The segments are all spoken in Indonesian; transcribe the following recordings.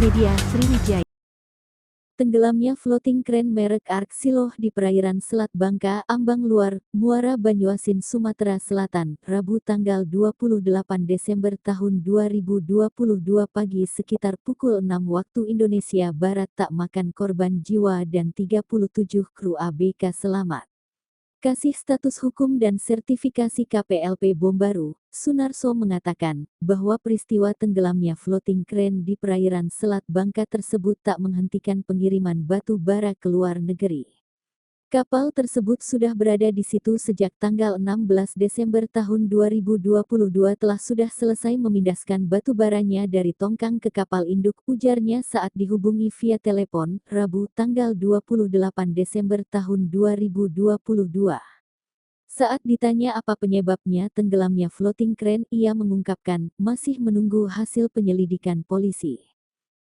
Media Sriwijaya. Tenggelamnya floating crane merek Arksiloh di perairan Selat Bangka, Ambang Luar, Muara Banyuasin, Sumatera Selatan, Rabu tanggal 28 Desember tahun 2022 pagi sekitar pukul 6 waktu Indonesia Barat tak makan korban jiwa dan 37 kru ABK selamat. Kasih status hukum dan sertifikasi KPLP Bombaru, Sunarso mengatakan bahwa peristiwa tenggelamnya floating crane di perairan Selat Bangka tersebut tak menghentikan pengiriman batu bara ke luar negeri. Kapal tersebut sudah berada di situ sejak tanggal 16 Desember tahun 2022 sudah selesai memindahkan batu baranya dari tongkang ke kapal induk, ujarnya saat dihubungi via telepon, Rabu tanggal 28 Desember tahun 2022. Saat ditanya apa penyebabnya tenggelamnya floating crane, ia mengungkapkan, masih menunggu hasil penyelidikan polisi.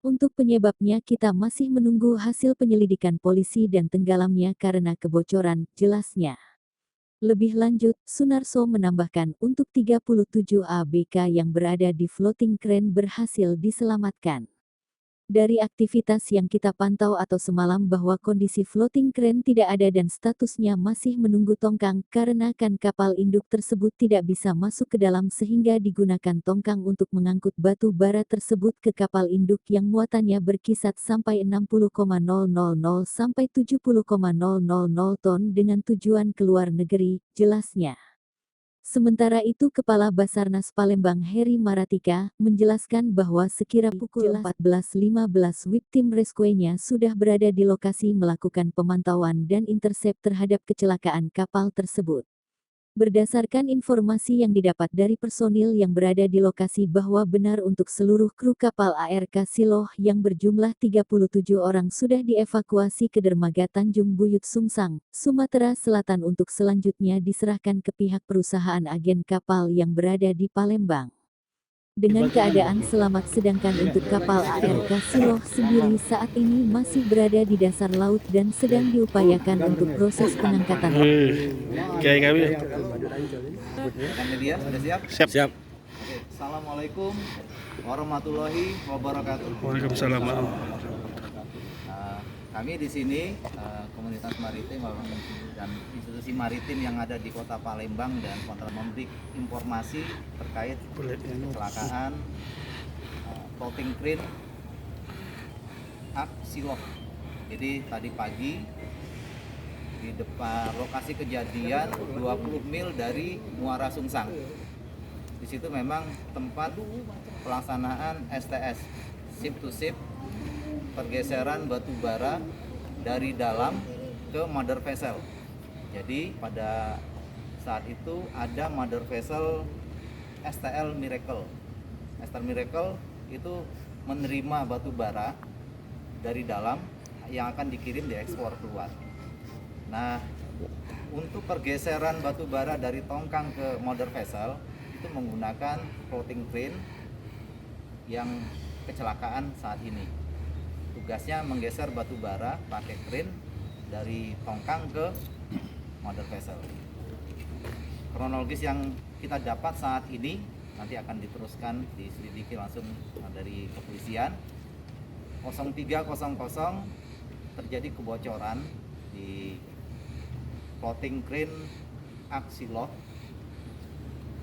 Untuk penyebabnya kita masih menunggu hasil penyelidikan polisi dan tenggelamnya karena kebocoran, jelasnya. Lebih lanjut, Sunarso menambahkan untuk 37 ABK yang berada di floating crane berhasil diselamatkan. Dari aktivitas yang kita pantau atau semalam bahwa kondisi floating crane tidak ada dan statusnya masih menunggu tongkang, karena kan kapal induk tersebut tidak bisa masuk ke dalam sehingga digunakan tongkang untuk mengangkut batu bara tersebut ke kapal induk yang muatannya berkisar sampai 60,000 sampai 70,000 ton dengan tujuan ke luar negeri, jelasnya. Sementara itu Kepala Basarnas Palembang Heri Maratika menjelaskan bahwa sekira pukul 14.15 WIB tim rescue-nya sudah berada di lokasi melakukan pemantauan dan intercept terhadap kecelakaan kapal tersebut. Berdasarkan informasi yang didapat dari personil yang berada di lokasi bahwa benar untuk seluruh kru kapal ARK Siloh yang berjumlah 37 orang sudah dievakuasi ke dermaga Tanjung Buyut Sungsang, Sumatera Selatan untuk selanjutnya diserahkan ke pihak perusahaan agen kapal yang berada di Palembang. Dengan keadaan selamat sedangkan untuk kapal ARK Siloh sendiri saat ini masih berada di dasar laut dan sedang diupayakan untuk proses pengangkatan. Kayak kami. Media sudah siap? Siap. Oke. Assalamualaikum warahmatullahi wabarakatuh. Waalaikumsalam. Kami di sini komunitas maritim dan institusi maritim yang ada di Kota Palembang dan kontra memberi informasi terkait kecelakaan floating crane Arksiloh. Jadi tadi pagi di depan lokasi kejadian 20 mil dari Muara Sungsang. Di situ memang tempat pelaksanaan STS, ship to ship, pergeseran batu bara dari dalam ke mother vessel. Jadi pada saat itu ada mother vessel STL Miracle. STL Miracle itu menerima batu bara dari dalam yang akan dikirim diekspor keluar. Nah, untuk pergeseran batu bara dari tongkang ke mother vessel itu menggunakan floating crane yang kecelakaan saat ini. Tugasnya menggeser batu bara pakai crane dari tongkang ke mother vessel. Kronologis yang kita dapat saat ini nanti akan diteruskan diselidiki langsung dari kepolisian. 0300 terjadi kebocoran di floating crane Arksiloh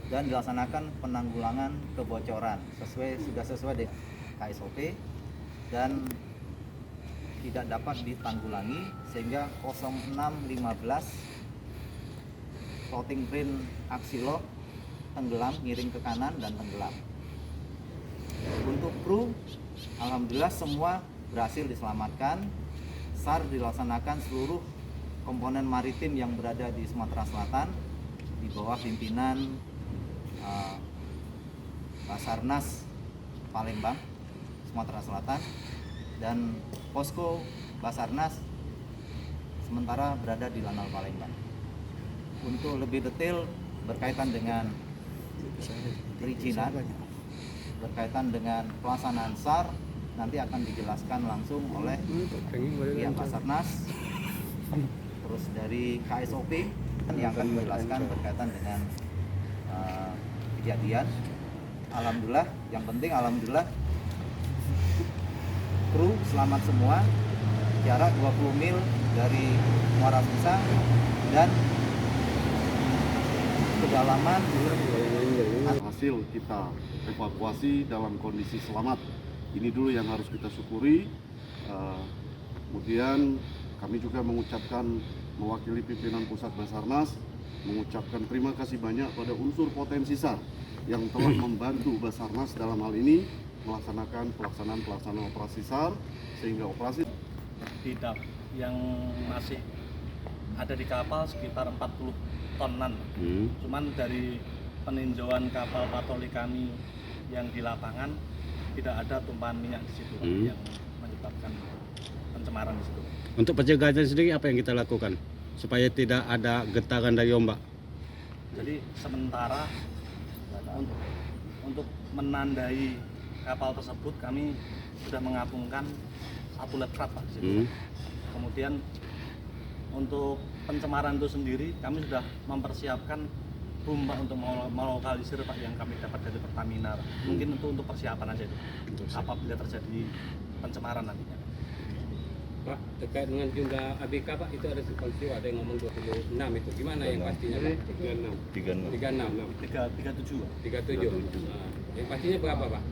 dan dilaksanakan penanggulangan kebocoran sudah sesuai dengan KSOP dan tidak dapat ditanggulangi sehingga 0615 floating crane Arksiloh tenggelam, miring ke kanan dan tenggelam. Untuk kru, alhamdulillah semua berhasil diselamatkan. SAR dilaksanakan seluruh komponen maritim yang berada di Sumatera Selatan di bawah pimpinan Basarnas Palembang, Sumatera Selatan, dan posko Basarnas sementara berada di Lanal Palembang. Untuk lebih detail berkaitan dengan perizinan, berkaitan dengan pelaksanaan SAR, nanti akan dijelaskan langsung oleh pihak Basarnas, terus dari KSOP yang akan menjelaskan berkaitan dengan kejadian. Alhamdulillah, yang penting alhamdulillah kru selamat semua, jarak 20 mil dari Muara Sunsang dan kedalaman hasil kita evakuasi dalam kondisi selamat. Ini dulu yang harus kita syukuri. Kemudian kami juga mengucapkan, mewakili pimpinan Pusat Basarnas, mengucapkan terima kasih banyak pada unsur potensi SAR yang telah membantu Basarnas dalam hal ini melaksanakan pelaksanaan operasi SAR, sehingga operasi bidap yang masih ada di kapal sekitar 40 tonan. Cuman dari peninjauan kapal patroli kami yang di lapangan tidak ada tumpahan minyak di situ yang menyebabkan pencemaran di situ. Untuk pencegahan sendiri apa yang kita lakukan supaya tidak ada getaran dari ombak? Jadi sementara untuk menandai kapal tersebut kami sudah mengapungkan 1 led trap Pak, di situ. Kemudian untuk pencemaran itu sendiri kami sudah mempersiapkan bom Pak untuk melokalisir Pak yang kami dapat dari Pertamina Pak. Mungkin untuk persiapan aja itu apabila terjadi pencemaran nantinya. Pak, terkait dengan jumlah ABK Pak, itu ada simpulsi ada yang ngomong 26 itu. Gimana yang pastinya Pak? 36. 36. 37 Pak. 37. Nah, yang pastinya berapa Pak?